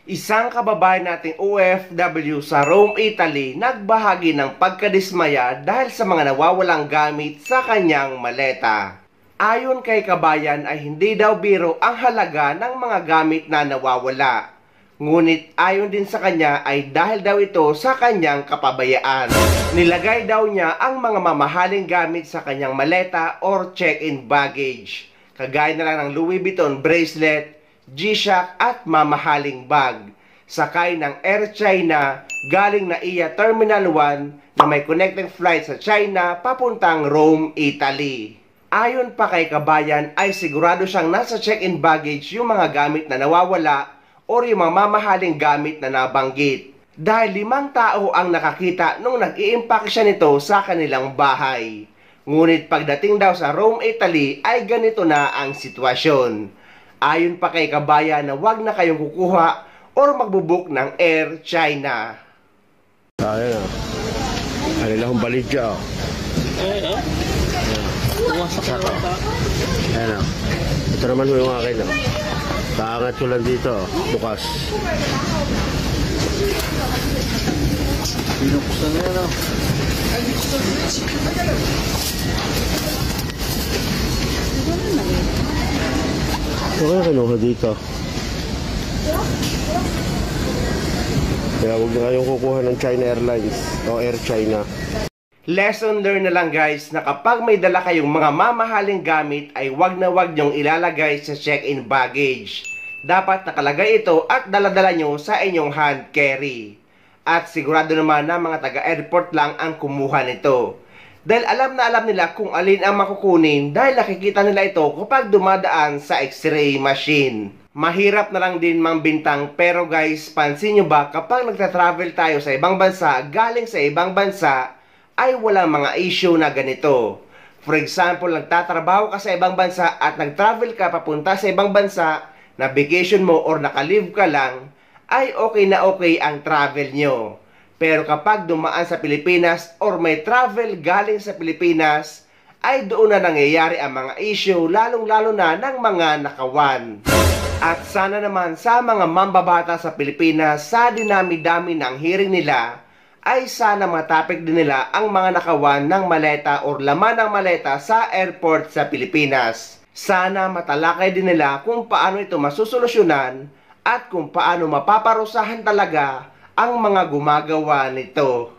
Isang kababayan nating OFW sa Rome, Italy, nagbahagi ng pagkadismaya dahil sa mga nawawalang gamit sa kanyang maleta. Ayon kay kabayan ay hindi daw biro ang halaga ng mga gamit na nawawala. Ngunit ayon din sa kanya ay dahil daw ito sa kanyang kapabayaan. Nilagay daw niya ang mga mamahaling gamit sa kanyang maleta or check-in baggage. Kagaya na lang ng Louis Vuitton bracelet, G-Shock at mamahaling bag. Sakay ng Air China galing na iya Terminal 1 na may connecting flight sa China papuntang Rome, Italy. Ayon pa kay kabayan ay sigurado siyang nasa check-in baggage yung mga gamit na nawawala o yung mga mamahaling gamit na nabanggit. Dahil 5 tao ang nakakita nung nag-i-impact siya nito sa kanilang bahay. Ngunit pagdating daw sa Rome, Italy ay ganito na ang sitwasyon. Ayon pa kay kabayan na wag na kayong kukuha or magbubook ng Air China. Ayan o. Kanilang baligya o. Ayan o. Ito naman yung akin o. Kaangat ko lang dito o. Bukas. Binuksan na yan o. Ito kaya kinuha dito. Kaya huwag na kayong kukuha ng China Airlines o Air China. Lesson learned na lang guys na kapag may dala kayong mga mamahaling gamit ay wag na wag nyong ilalagay sa check-in baggage. Dapat nakalagay ito at daladala nyo sa inyong hand carry. At sigurado naman na mga taga-airport lang ang kumuha nito. Dahil alam na alam nila kung alin ang makukunin dahil nakikita nila ito kapag dumadaan sa x-ray machine. Mahirap na lang din mangbintang pero guys, pansin nyo ba kapag nagta-travel tayo sa ibang bansa, galing sa ibang bansa, ay walang mga issue na ganito. For example, nagtatrabaho ka sa ibang bansa at nag-travel ka papunta sa ibang bansa, na vacation mo or naka-leave ka lang, ay okay na okay ang travel nyo. Pero kapag dumaan sa Pilipinas or may travel galing sa Pilipinas, ay doon na nangyayari ang mga issue lalong-lalo na ng mga nakawan. At sana naman sa mga mambabata sa Pilipinas, sa dinami-dami ng hearing nila, ay sana matapik din nila ang mga nakawan ng maleta or laman ng maleta sa airport sa Pilipinas. Sana matalakay din nila kung paano ito masusolusyonan at kung paano mapaparusahan talaga ang mga gumagawa nito.